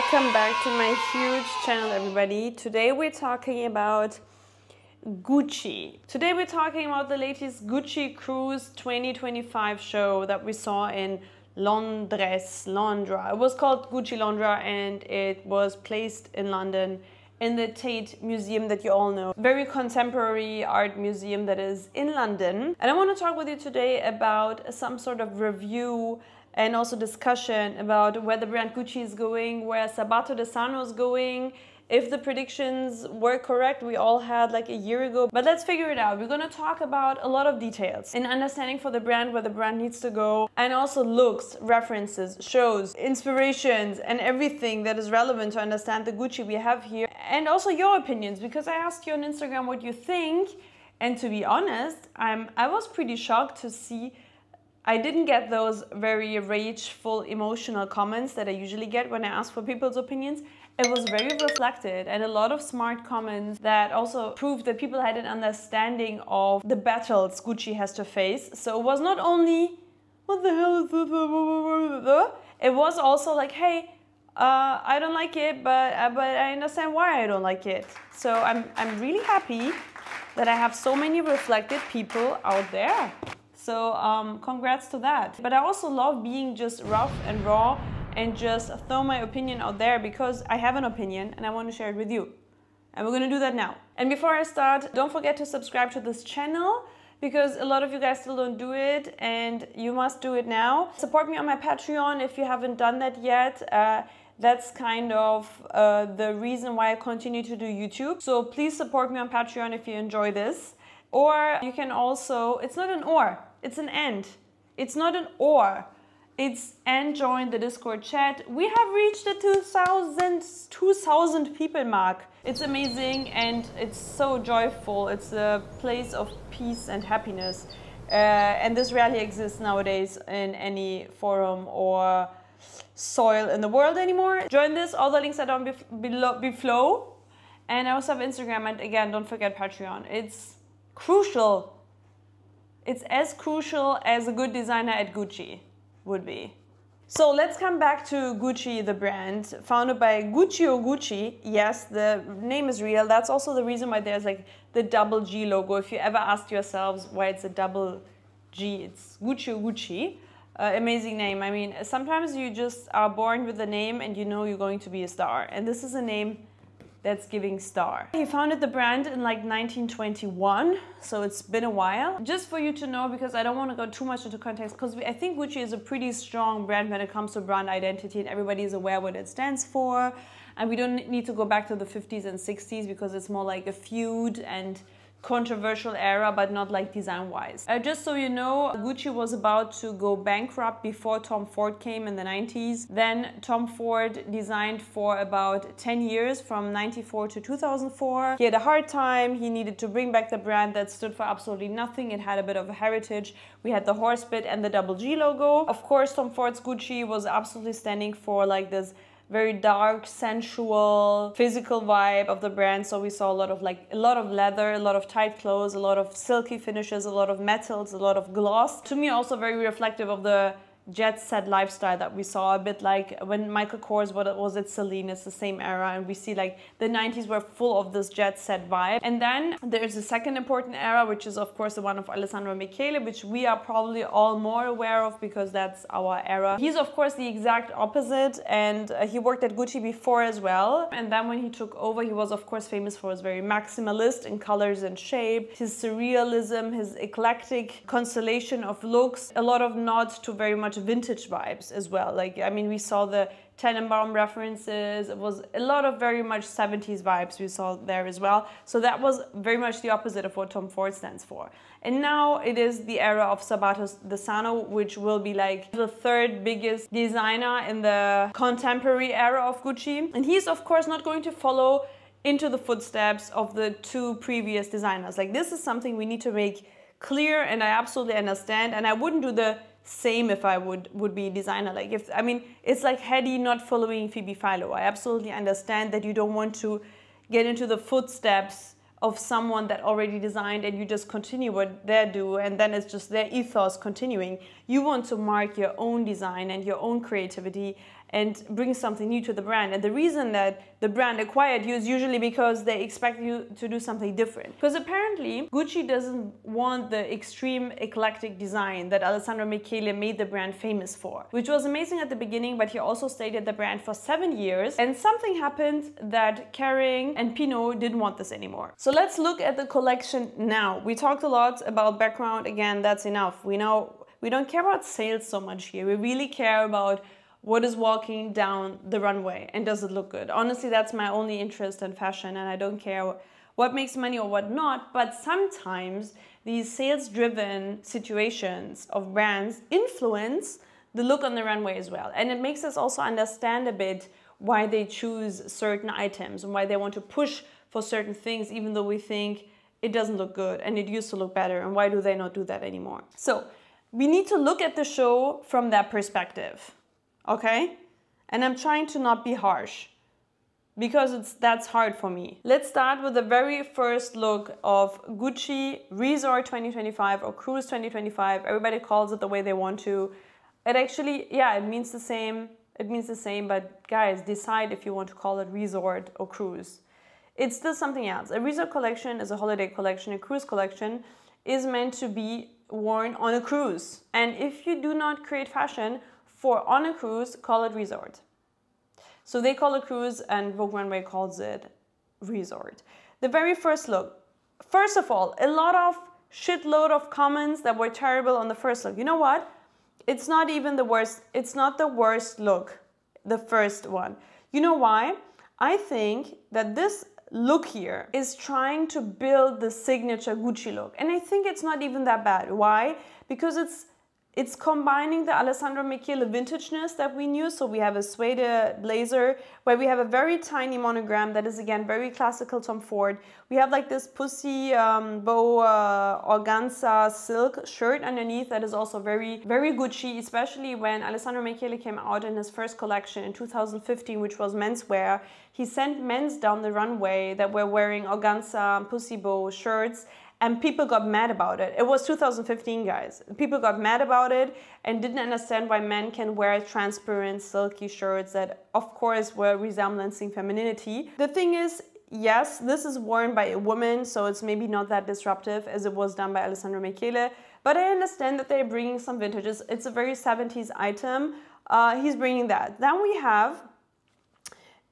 Welcome back to my huge channel, everybody. Today we're talking about Gucci. Today we're talking about the latest Gucci Cruise 2025 show that we saw in Londra. It was called Gucci Londra and it was placed in London in the Tate Museum that you all know. Very contemporary art museum that is in London. And I want to talk with you today about some sort of review and also discussion about where the brand Gucci is going, where Sabato De Sarno is going, if the predictions were correct, we all had like a year ago. But let's figure it out. We're gonna talk about a lot of details in understanding for the brand, where the brand needs to go, and also looks, references, shows, inspirations, and everything that is relevant to understand the Gucci we have here. And also your opinions, because I asked you on Instagram what you think. And to be honest, I was pretty shocked to see I didn't get those very rageful, emotional comments that I usually get when I ask for people's opinions. It was very reflected and a lot of smart comments that also proved that people had an understanding of the battles Gucci has to face. So it was not only, what the hell is this? It was also like, hey, I don't like it, but I understand why I don't like it. So I'm really happy that I have so many reflected people out there. So congrats to that. But I also love being just rough and raw and just throw my opinion out there because I have an opinion and I want to share it with you. And we're going to do that now. And before I start, don't forget to subscribe to this channel because a lot of you guys still don't do it and you must do it now. Support me on my Patreon if you haven't done that yet. That's kind of the reason why I continue to do YouTube. So please support me on Patreon if you enjoy this. Or you can also, it's not an or, it's an and. It's not an or. It's and join the Discord chat. We have reached the 2,000 people mark. It's amazing and it's so joyful. It's a place of peace and happiness. And this rarely exists nowadays in any forum or soil in the world anymore. Join this, all the links are down below. And I also have Instagram, and again, don't forget Patreon. It's crucial. It's as crucial as a good designer at Gucci would be. So let's come back to Gucci, the brand, founded by Guccio Gucci. Yes, the name is real. That's also the reason why there's like the double G logo. If you ever asked yourselves why it's a double G, it's Guccio Gucci. Amazing name. I mean, sometimes you just are born with a name and you know you're going to be a star. And this is a name that's giving star. He founded the brand in like 1921, so it's been a while. Just for you to know, because I don't want to go too much into context, because I think Gucci is a pretty strong brand when it comes to brand identity and everybody is aware what it stands for. And we don't need to go back to the 50s and 60s because it's more like a feud and controversial era, but not like design-wise. Just so you know, Gucci was about to go bankrupt before Tom Ford came in the 90s. Then Tom Ford designed for about 10 years, from 94 to 2004. He had a hard time. He needed to bring back the brand that stood for absolutely nothing. It had a bit of a heritage. We had the horse bit and the double G logo. Of course, Tom Ford's Gucci was absolutely standing for like this very dark, sensual, physical vibe of the brand. So we saw a lot of leather, a lot of tight clothes, a lot of silky finishes, a lot of metals, a lot of gloss. To me, also very reflective of the jet set lifestyle that we saw, a bit like when Michael Kors was at Celine. It's the same era, and we see like the 90s were full of this jet set vibe. And then there's a second important era, which is of course the one of Alessandro Michele, which we are probably all more aware of because that's our era. He's of course the exact opposite, and he worked at Gucci before as well. And then when he took over, he was of course famous for his very maximalist in colors and shape, his surrealism, his eclectic constellation of looks, a lot of nods to very much vintage vibes as well. Like, I mean, we saw the Tenenbaum references. It was a lot of very much 70s vibes we saw there as well. So that was very much the opposite of what Tom Ford stands for. And now it is the era of Sabato De Sarno, which will be like the third biggest designer in the contemporary era of Gucci. And he's of course not going to follow into the footsteps of the two previous designers. Like, this is something we need to make clear, and I absolutely understand. And I wouldn't do the same if I would be a designer. Like, if, I mean, it's like Hedi not following Phoebe Philo. I absolutely understand that you don't want to get into the footsteps of someone that already designed and you just continue what they do, and then it's just their ethos continuing. You want to mark your own design and your own creativity and bring something new to the brand. And the reason that the brand acquired you is usually because they expect you to do something different. Because apparently Gucci doesn't want the extreme eclectic design that Alessandro Michele made the brand famous for, which was amazing at the beginning, but he also stayed at the brand for 7 years, and something happened that Kering and Pinault didn't want this anymore. So let's look at the collection now. We talked a lot about background. Again, that's enough. We know we don't care about sales so much here. We really care about what is walking down the runway and does it look good. Honestly, that's my only interest in fashion, and I don't care what makes money or what not, but sometimes these sales-driven situations of brands influence the look on the runway as well. And it makes us also understand a bit why they choose certain items and why they want to push for certain things, even though we think it doesn't look good and it used to look better, and why do they not do that anymore? So we need to look at the show from that perspective. Okay? And I'm trying to not be harsh because that's hard for me. Let's start with the very first look of Gucci Resort 2025 or Cruise 2025. Everybody calls it the way they want to. It actually, yeah, it means the same. It means the same, but guys, decide if you want to call it Resort or Cruise. It's still something else. A Resort collection is a holiday collection. A Cruise collection is meant to be worn on a cruise. And if you do not create fashion for on a cruise, call it Resort. So they call it Cruise and Vogue Runway calls it Resort. The very first look. First of all, a lot of shitload of comments that were terrible on the first look. You know what? It's not even the worst. It's not the worst look, the first one. You know why? I think that this look here is trying to build the signature Gucci look. And I think it's not even that bad. Why? Because it's combining the Alessandro Michele vintageness that we knew. So we have a suede blazer where we have a very tiny monogram that is again very classical Tom Ford. We have like this pussy bow organza silk shirt underneath that is also very, very Gucci, especially when Alessandro Michele came out in his first collection in 2015, which was menswear. He sent men's down the runway that were wearing organza pussy bow shirts, and people got mad about it. It was 2015, guys. People got mad about it and didn't understand why men can wear transparent, silky shirts that, of course, were resembling femininity. The thing is, yes, this is worn by a woman, so it's maybe not that disruptive as it was done by Alessandro Michele, but I understand that they're bringing some vintages. It's a very 70s item. He's bringing that. Then we have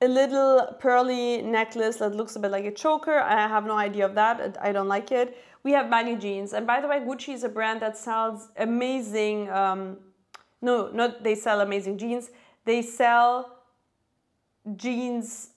a little pearly necklace that looks a bit like a choker. I have no idea of that. I don't like it. We have baggy jeans. And by the way, Gucci is a brand that sells amazing, they sell amazing jeans. They sell jeans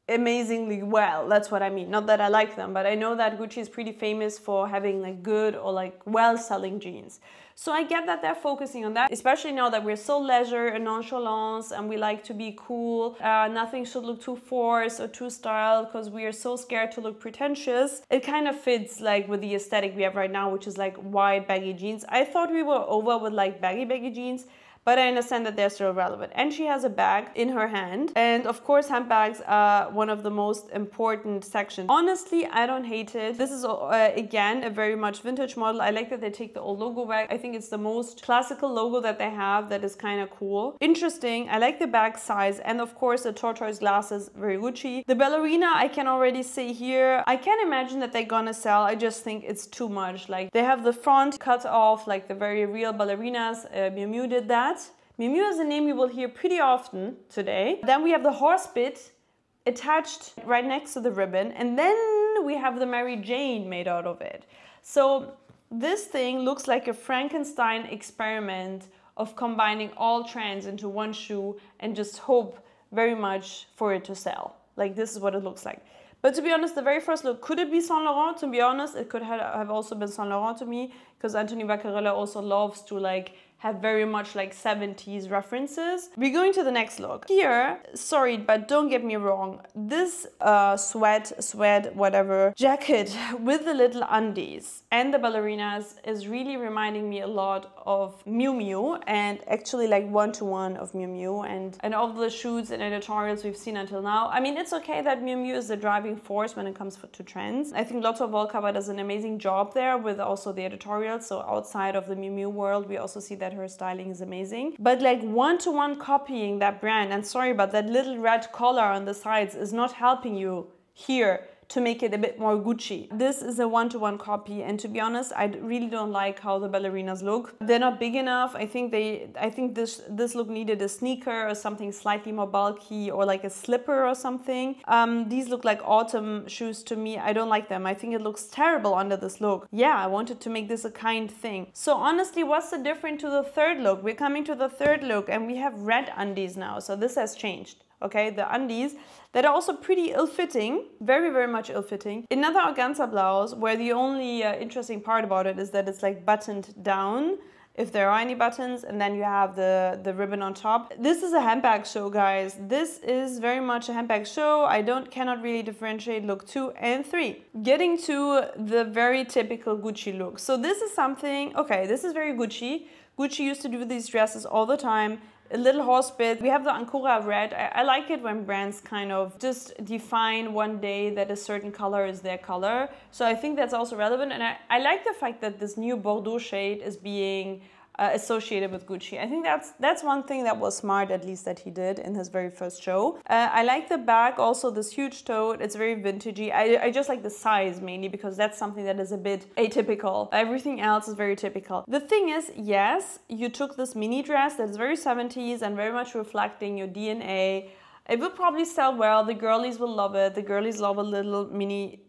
amazingly well. That's what I mean. Not that I like them, but I know that Gucci is pretty famous for having like good or like well-selling jeans. So I get that they're focusing on that, especially now that we're so leisure and nonchalance and we like to be cool. Nothing should look too forced or too styled because we are so scared to look pretentious. It kind of fits like with the aesthetic we have right now, which is like wide baggy jeans. I thought we were over with like baggy jeans, but I understand that they're still relevant. And she has a bag in her hand. And of course, handbags are one of the most important sections. Honestly, I don't hate it. This is, again, a very much vintage model. I like that they take the old logo back. I think it's the most classical logo that they have that is kind of cool. Interesting. I like the bag size. And of course, the tortoise glasses, very Gucci. The ballerina, I can already see here. I can imagine that they're gonna sell. I just think it's too much. Like, they have the front cut off, like the very real ballerinas. Miu Miu did that. Miu Miu is a name you will hear pretty often today. Then we have the horse bit attached right next to the ribbon. And then we have the Mary Jane made out of it. So this thing looks like a Frankenstein experiment of combining all trends into one shoe and just hope very much for it to sell. Like, this is what it looks like. But to be honest, the very first look, could it be Saint Laurent? To be honest, it could have also been Saint Laurent to me, because Anthony Vaccarella also loves to like have very much like 70s references. We're going to the next look. Here, sorry, but don't get me wrong, this sweat, whatever, jacket with the little undies and the ballerinas is really reminding me a lot of Miu Miu, and actually like one-to-one of Miu Miu and all the shoots and editorials we've seen until now. I mean, it's okay that Miu Miu is the driving force when it comes to trends. I think Lotto Volkova does an amazing job there with also the editorials. So outside of the Miu Miu world, we also see that said, her styling is amazing. But like one-to-one copying that brand, and sorry, but that little red collar on the sides is not helping you here to make it a bit more Gucci. This is a one-to-one copy, and to be honest, I really don't like how the ballerinas look. They're not big enough. I think this look needed a sneaker or something slightly more bulky, or like a slipper or something. These look like autumn shoes to me. I don't like them. I think it looks terrible under this look. Yeah, I wanted to make this a kind thing. So honestly, what's the difference to the third look? We're coming to the third look, and we have red undies now. So this has changed. Okay, the undies that are also pretty ill-fitting, very, very much ill-fitting. Another organza blouse where the only interesting part about it is that it's like buttoned down, if there are any buttons, and then you have the ribbon on top. This is a handbag show, guys. This is very much a handbag show. I cannot really differentiate look 2 and 3. Getting to the very typical Gucci look. So this is something, okay, this is very Gucci. Gucci used to do these dresses all the time. A little horse bit. We have the Ancora red. I like it when brands kind of just define one day that a certain color is their color. So I think that's also relevant. And I like the fact that this new Bordeaux shade is being associated with Gucci. I think that's one thing that was smart, at least that he did in his very first show. I like the bag, also this huge tote. It's very vintagey. I just like the size mainly because that's something that is a bit atypical. Everything else is very typical. The thing is, yes, you took this mini dress that's very 70s and very much reflecting your DNA. It will probably sell well. The girlies will love it. The girlies love a little mini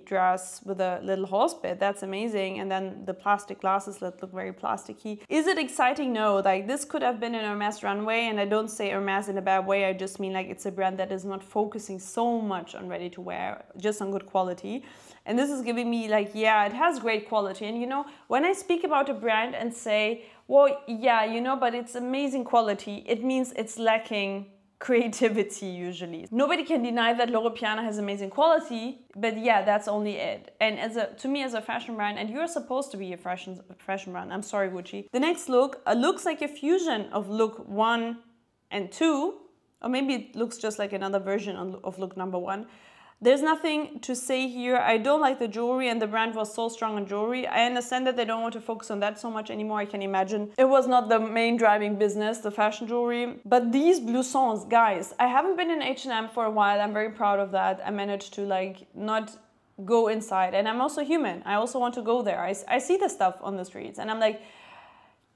dress with a little horse bit. That's amazing. And then the plastic glasses that look very plasticky. Is it exciting? No. Like, this could have been an Hermes runway, and I don't say Hermes in a bad way. I just mean like it's a brand that is not focusing so much on ready to wear, just on good quality. And this is giving me like, yeah, it has great quality. And you know, when I speak about a brand and say, well, yeah, you know, but it's amazing quality, it means it's lacking creativity usually. Nobody can deny that Loro Piana has amazing quality, but yeah, that's only it. And to me as a fashion brand, and you're supposed to be a fashion brand, I'm sorry Gucci. The next look looks like a fusion of look 1 and 2, or maybe it looks just like another version of look number 1. There's nothing to say here. I don't like the jewelry, and the brand was so strong on jewelry. I understand that they don't want to focus on that so much anymore. I can imagine it was not the main driving business, the fashion jewelry. But these bloussons, guys, I haven't been in H&M for a while. I'm very proud of that. I managed to like not go inside, and I'm also human. I also want to go there. I see the stuff on the streets, and I'm like,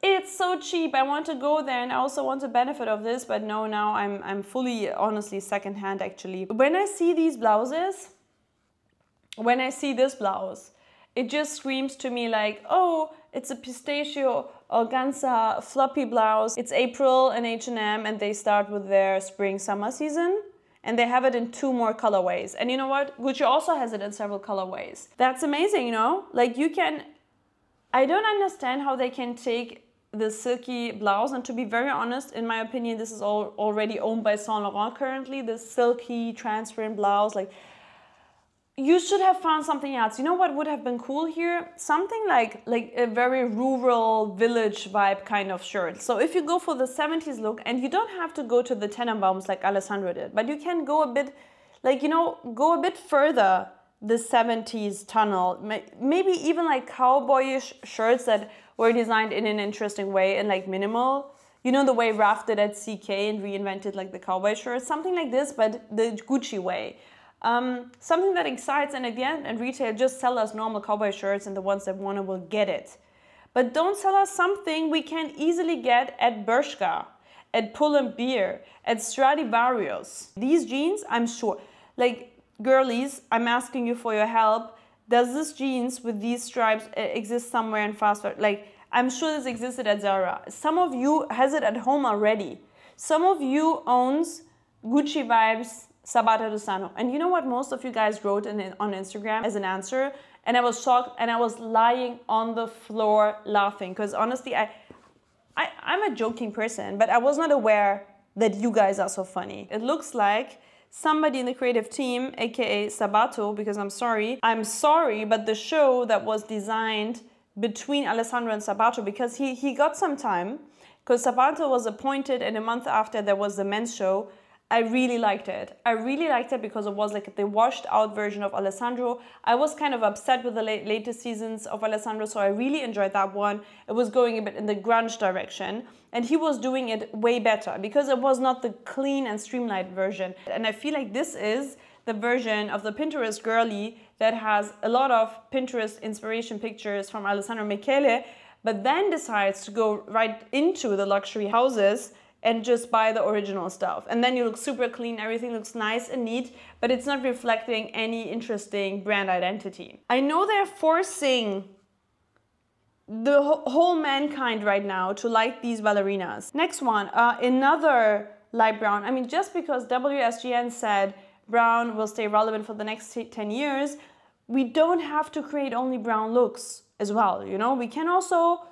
it's so cheap. I want to go there, and I also want to benefit of this, but no, now I'm fully, honestly, secondhand actually. When I see these blouses, when I see this blouse, it just screams to me like, oh, it's a pistachio organza floppy blouse. It's April in H&M, and they start with their spring-summer season. And they have it in 2 more colorways. And you know what? Gucci also has it in several colorways. That's amazing, you know? Like, you can... I don't understand how they can take the silky blouse, and to be very honest, in my opinion, this is already owned by Saint Laurent currently, this silky transparent blouse. Like, you should have found something else. You know what would have been cool here? Something like a very rural village vibe kind of shirt. So if you go for the 70s look, and you don't have to go to the Tenenbaums like Alessandro did, but you can go a bit, like, you know, go a bit further, the 70s tunnel, maybe even like cowboyish shirts that were designed in an interesting way and like minimal. You know, the way Raf did at CK and reinvented like the cowboy shirt, something like this, but the Gucci way. Something that excites, and at the end, and retail just sell us normal cowboy shirts, and the ones that want it will get it. But don't sell us something we can easily get at Bershka, at Pull & Bear, at Stradivarius. These jeans, I'm sure, like, girlies, I'm asking you for your help. Does this jeans with these stripes exist somewhere in fast fashion? Like, I'm sure this existed at Zara. Some of you has it at home already. Some of you owns Gucci Vibes Sabato de Sano. And you know what most of you guys wrote on Instagram as an answer? And I was shocked, and I was lying on the floor laughing. Because honestly, I'm a joking person, but I was not aware that you guys are so funny. It looks like somebody in the creative team, aka Sabato, because I'm sorry, but the show that was designed between Alessandro and Sabato, because he got some time, because Sabato was appointed, and a month after there was the men's show, I really liked it. I really liked it because it was like the washed out version of Alessandro. I was kind of upset with the later seasons of Alessandro, so I really enjoyed that one. It was going a bit in the grunge direction, and he was doing it way better because it was not the clean and streamlined version. And I feel like this is the version of the Pinterest girly that has a lot of Pinterest inspiration pictures from Alessandro Michele, but then decides to go right into the luxury houses and just buy the original stuff. And then you look super clean, everything looks nice and neat, but it's not reflecting any interesting brand identity. I know they're forcing the whole mankind right now to like these ballerinas. Next one, another light brown. I mean, just because WSGN said brown will stay relevant for the next 10 years, we don't have to create only brown looks as well, you know? We can also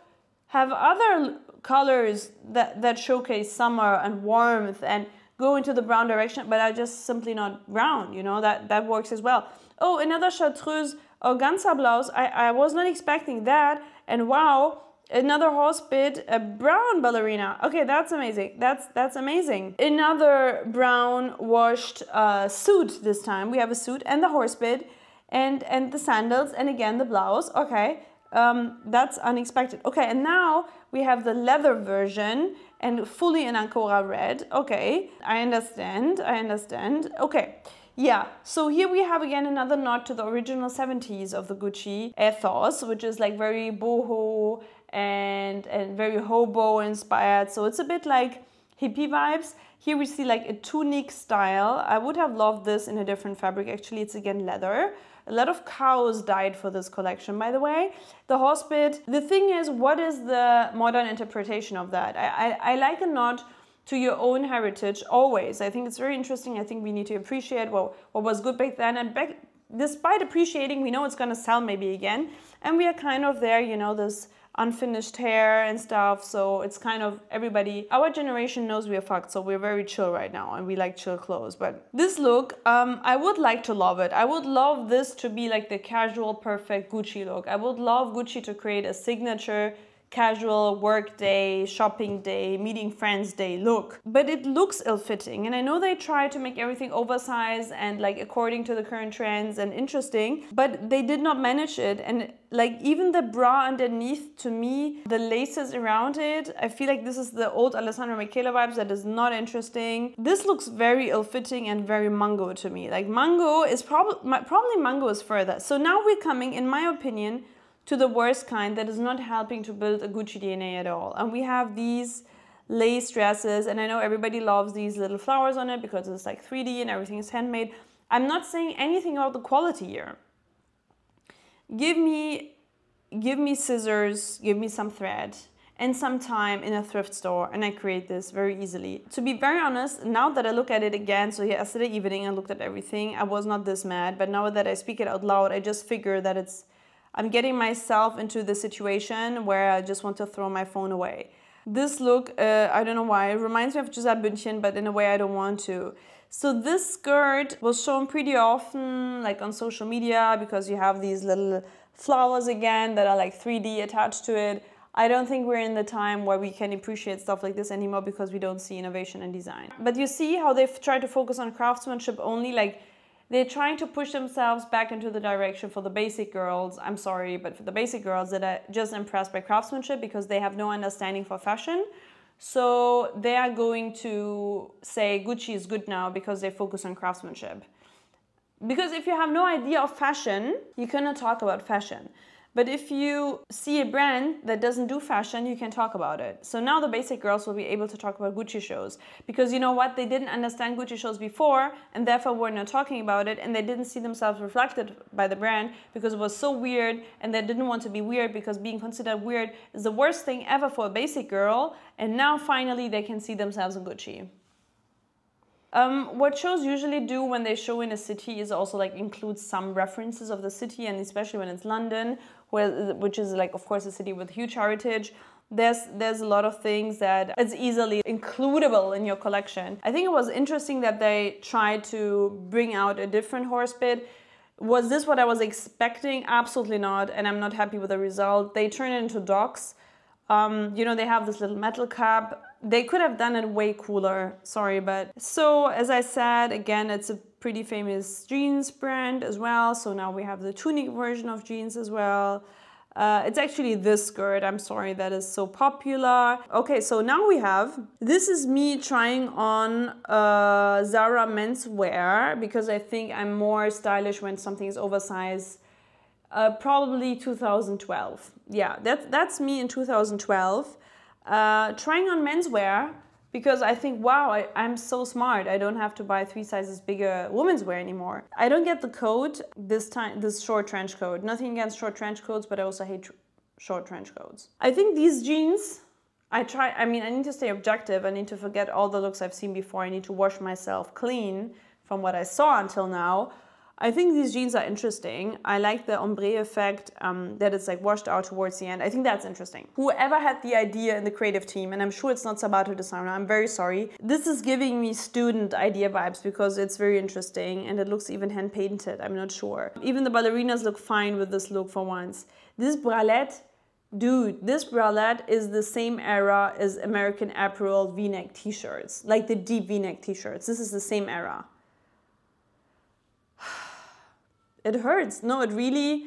have other colors that showcase summer and warmth and go into the brown direction, but are just simply not brown, you know, that works as well. Oh, another Chartreuse organza blouse. I was not expecting that. And wow, another Horsebit, a brown ballerina. Okay, that's amazing. That's amazing. Another brown washed suit this time. We have a suit and the Horsebit and the sandals and again the blouse. Okay. That's unexpected. Okay, and now we have the leather version and fully in Ancora red. Okay, I understand. Okay, yeah, so here we have again another nod to the original 70s of the Gucci ethos, which is like very boho and very hobo inspired. So it's a bit like hippie vibes. Here we see like a tunic style. I would have loved this in a different fabric. Actually, it's again leather. A lot of cows died for this collection, by the way. The Horsebit, the thing is, what is the modern interpretation of that? I like a nod to your own heritage always. I think it's very interesting. I think we need to appreciate what was good back then. And despite appreciating, we know it's going to sell maybe again. And we are kind of there, you know, this unfinished hair and stuff, so it's kind of everybody, our generation knows we are fucked, so we're very chill right now and we like chill clothes. But this look, I would like to love it. I would love this to be like the casual perfect Gucci look. I would love Gucci to create a signature casual work day, shopping day, meeting friends day look. But it looks ill-fitting, and I know they try to make everything oversized and like according to the current trends and interesting, but they did not manage it. And like even the bra underneath, to me, the laces around it, I feel like this is the old Alessandro Michele vibes that is not interesting. This looks very ill-fitting and very mango to me. Like mango is probably mango is further. So now we're coming, in my opinion, to the worst kind that is not helping to build a Gucci DNA at all. And we have these lace dresses, and I know everybody loves these little flowers on it because it's like 3D and everything is handmade. I'm not saying anything about the quality here. Give me scissors, give me some thread and some time in a thrift store, and I create this very easily. To be very honest, now that I look at it again, so yesterday evening I looked at everything, I was not this mad, but now that I speak it out loud, I just figure that I'm getting myself into the situation where I just want to throw my phone away. This look, I don't know why, it reminds me of Gisele Bündchen, but in a way I don't want to. So this skirt was shown pretty often, like on social media, because you have these little flowers again that are like 3D attached to it. I don't think we're in the time where we can appreciate stuff like this anymore because we don't see innovation and design. But you see how they've tried to focus on craftsmanship only, like they're trying to push themselves back into the direction for the basic girls. I'm sorry, but for the basic girls that are just impressed by craftsmanship because they have no understanding for fashion. So they are going to say Gucci is good now because they focus on craftsmanship. Because if you have no idea of fashion, you cannot talk about fashion. But if you see a brand that doesn't do fashion, you can talk about it. So now the basic girls will be able to talk about Gucci shows. Because you know what? They didn't understand Gucci shows before, and therefore were not talking about it, and they didn't see themselves reflected by the brand because it was so weird, and they didn't want to be weird because being considered weird is the worst thing ever for a basic girl. And now finally they can see themselves in Gucci. What shows usually do when they show in a city is also like include some references of the city, and especially when it's London, which is like of course a city with huge heritage. There's a lot of things that it's easily includable in your collection. I think it was interesting that they tried to bring out a different Horsebit. Was this what I was expecting? Absolutely not, and I'm not happy with the result. They turn it into dogs. You know, they have this little metal cap. they could have done it way cooler, sorry, but so as I said, again, it's a pretty famous jeans brand as well. So now we have the tunic version of jeans as well. It's actually this skirt, I'm sorry, that is so popular. Okay, so now we have, this is me trying on Zara menswear because I think I'm more stylish when something is oversized. Probably 2012. Yeah, that's me in 2012. Trying on menswear because I think, wow, I'm so smart. I don't have to buy 3 sizes bigger women's wear anymore. I don't get the coat this time, this short trench coat. Nothing against short trench coats, but I also hate short trench coats. I think these jeans, I need to stay objective. I need to forget all the looks I've seen before. I need to wash myself clean from what I saw until now. I think these jeans are interesting. I like the ombre effect, that it's like washed out towards the end. I think that's interesting. Whoever had the idea in the creative team, and I'm sure it's not Sabato Designer, I'm very sorry. This is giving me student idea vibes because it's very interesting and it looks even hand painted, I'm not sure. Even the ballerinas look fine with this look for once. This bralette, dude, this bralette is the same era as American Apparel V-neck t-shirts, like the deep V-neck t-shirts. This is the same era. It hurts. No, it really...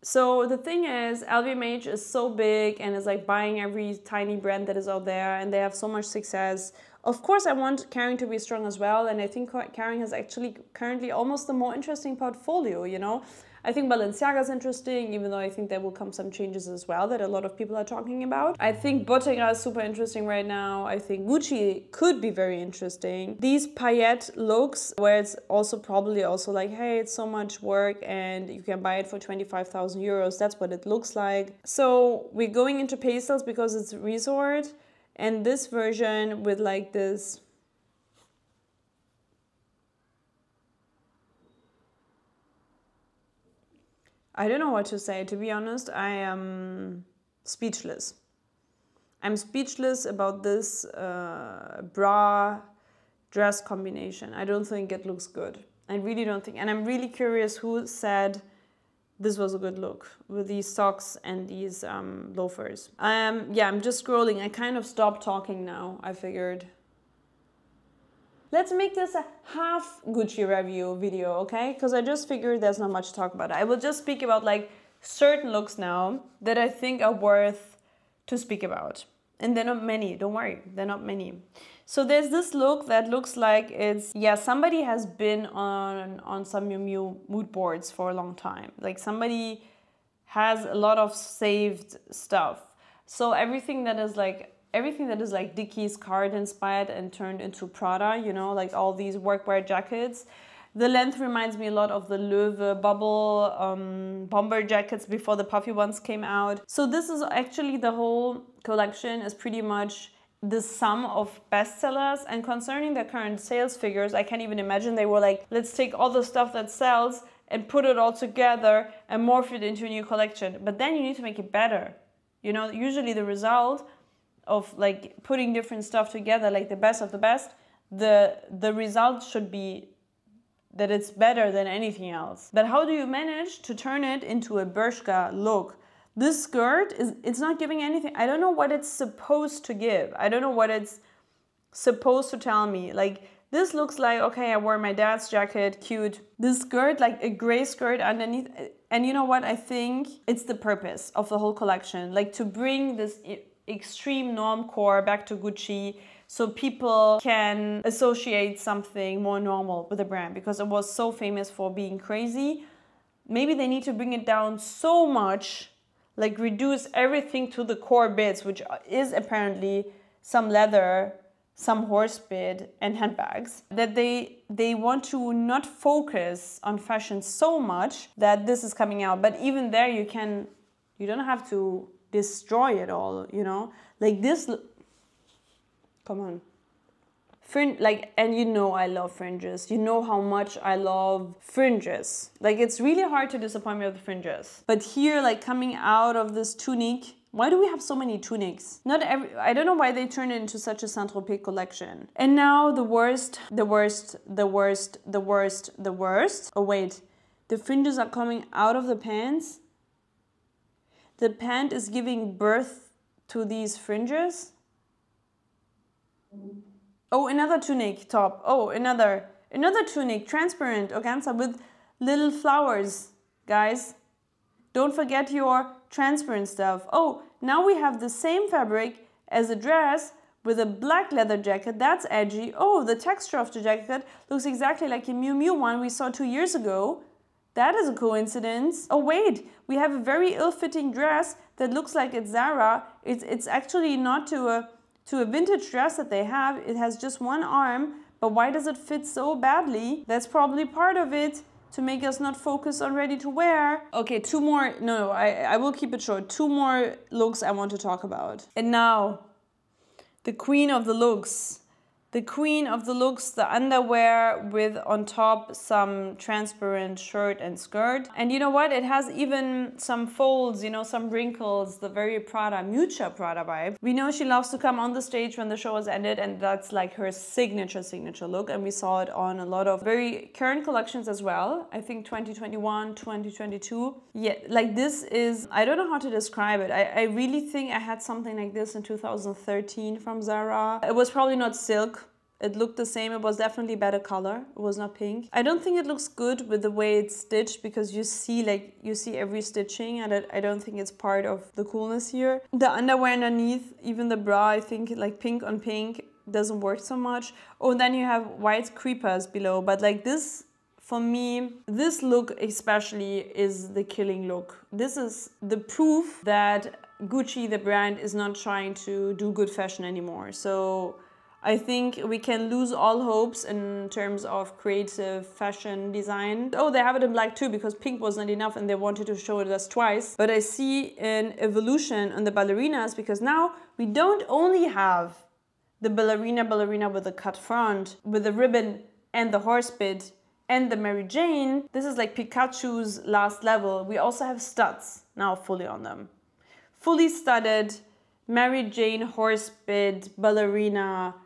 So the thing is, LVMH is so big and is like buying every tiny brand that is out there and they have so much success. Of course, I want Kering to be strong as well. And I think Kering has actually currently almost a more interesting portfolio, you know? I think Balenciaga is interesting, even though I think there will come some changes as well that a lot of people are talking about. I think Bottega is super interesting right now. I think Gucci could be very interesting. These paillette looks, where it's also probably also like, hey, it's so much work and you can buy it for 25,000 euros. That's what it looks like. So we're going into pastels because it's resort. And this version with like this... I don't know what to say, to be honest. I am speechless. I'm speechless about this bra dress combination. I don't think it looks good. I really don't think. And I'm really curious who said this was a good look with these socks and these loafers. Yeah, I'm just scrolling. I kind of stopped talking now, I figured. Let's make this a half Gucci review video, okay? Because I just figured there's not much to talk about. I will just speak about like certain looks now that I think are worth to speak about. And they're not many, don't worry, they're not many. So there's this look that looks like it's, yeah, somebody has been on some Miu Miu mood boards for a long time. Like somebody has a lot of saved stuff. So everything that is like Dickies card inspired and turned into Prada, you know, like all these workwear jackets. The length reminds me a lot of the Loewe bubble bomber jackets before the puffy ones came out. So this is actually, the whole collection is pretty much the sum of bestsellers. And concerning the current sales figures, I can't even imagine they were like, let's take all the stuff that sells and put it all together and morph it into a new collection. But then you need to make it better. You know, usually the result of like putting different stuff together, like the best of the best, the result should be that it's better than anything else. But how do you manage to turn it into a Bershka look? This skirt, it's not giving anything. I don't know what it's supposed to give. I don't know what it's supposed to tell me. Like, this looks like, okay, I wore my dad's jacket, cute. This skirt, like a gray skirt underneath. And you know what? I think it's the purpose of the whole collection. Like to bring this extreme normcore back to Gucci so people can associate something more normal with the brand, because it was so famous for being crazy. Maybe they need to bring it down so much, like reduce everything to the core bits, which is apparently some leather, some horse bit and handbags, that they want to not focus on fashion so much that this is coming out. But even there you don't have to destroy it all, you know, like this. Come on, and you know I love fringes. You know how much I love fringes. Like, it's really hard to disappoint me with the fringes. But here, like coming out of this tunic, why do we have so many tunics? I don't know why they turned it into such a Saint-Tropez collection. And now the worst. Oh wait, the fringes are coming out of the pants. The pant is giving birth to these fringes. Oh, another tunic top. Oh, another tunic, transparent organza with little flowers, guys. Don't forget your transparent stuff. Oh, now we have the same fabric as a dress with a black leather jacket. That's edgy. Oh, the texture of the jacket looks exactly like a Miu Miu one we saw 2 years ago. That is a coincidence. Oh wait, we have a very ill-fitting dress that looks like it's Zara. It's actually not to a vintage dress that they have. It has just one arm, but why does it fit so badly? That's probably part of it to make us not focus on ready to wear. Okay, two more, no, I will keep it short. 2 more looks I want to talk about. And now, the queen of the looks. The queen of the looks, the underwear with on top some transparent shirt and skirt. And you know what? It has even some folds, you know, some wrinkles, the very Prada, Miuccia Prada vibe. We know she loves to come on the stage when the show has ended, and that's like her signature look. And we saw it on a lot of very current collections as well. I think 2021, 2022. Yeah, like this is, I don't know how to describe it. I really think I had something like this in 2013 from Zara. It was probably not silk. It looked the same. It was definitely better color. It was not pink. I don't think it looks good with the way it's stitched because you see every stitching, and I don't think it's part of the coolness here. The underwear underneath, even the bra, I think like pink on pink doesn't work so much. Oh, and then you have white creepers below, but like this, for me, this look especially is the killing look. This is the proof that Gucci, the brand, is not trying to do good fashion anymore. So I think we can lose all hopes in terms of creative fashion design. Oh, they have it in black too because pink was not enough and they wanted to show it us twice. But I see an evolution on the ballerinas because now we don't only have the ballerina with the cut front, with the ribbon and the horse bit and the Mary Jane. This is like Pikachu's last level. We also have studs now fully on them. Fully studded Mary Jane horse bit ballerina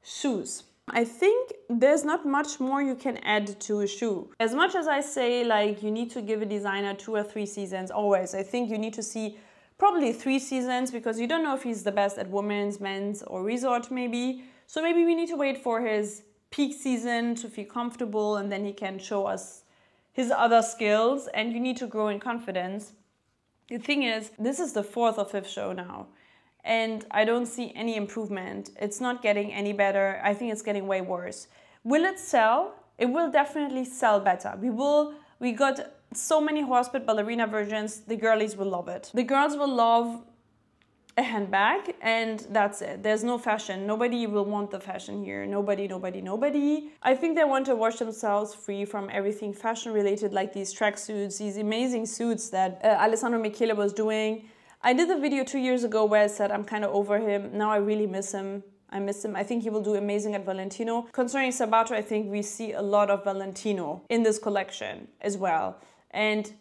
shoes. I think there's not much more you can add to a shoe. As much as I say like you need to give a designer 2 or 3 seasons always, I think you need to see probably 3 seasons because you don't know if he's the best at women's, men's or resort maybe. So maybe we need to wait for his peak season to feel comfortable and then he can show us his other skills, and you need to grow in confidence. The thing is, this is the 4th or 5th show now. And I don't see any improvement. It's not getting any better. I think it's getting way worse. Will it sell? It will definitely sell better. We got so many horsebit ballerina versions. The girlies will love it. The girls will love a handbag and that's it. There's no fashion. Nobody will want the fashion here. Nobody. I think they want to wash themselves free from everything fashion related, like these tracksuits, these amazing suits that Alessandro Michele was doing. I did the video 2 years ago where I said I'm kind of over him. Now I really miss him. I miss him. I think he will do amazing at Valentino. Concerning Sabato, I think we see a lot of Valentino in this collection as well. And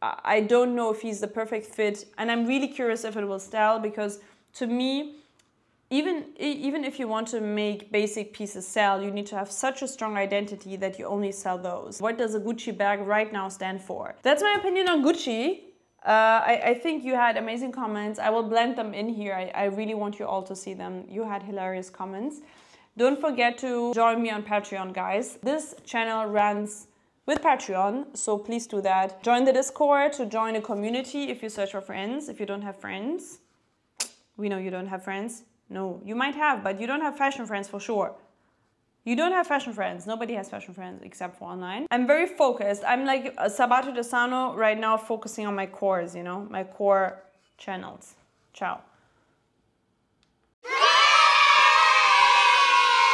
I don't know if he's the perfect fit. And I'm really curious if it will sell because to me, even if you want to make basic pieces sell, you need to have such a strong identity that you only sell those. What does a Gucci bag right now stand for? That's my opinion on Gucci. I think you had amazing comments. I will blend them in here. I really want you all to see them. You had hilarious comments. Don't forget to join me on Patreon, guys. This channel runs with Patreon, so please do that. Join the Discord to join a community if you search for friends. If you don't have friends, we know you don't have friends. No, you might have, but you don't have fashion friends for sure. You don't have fashion friends. Nobody has fashion friends except for online. I'm very focused. I'm like Sabato De Sarno right now, focusing on my cores, you know, my core channels. Ciao.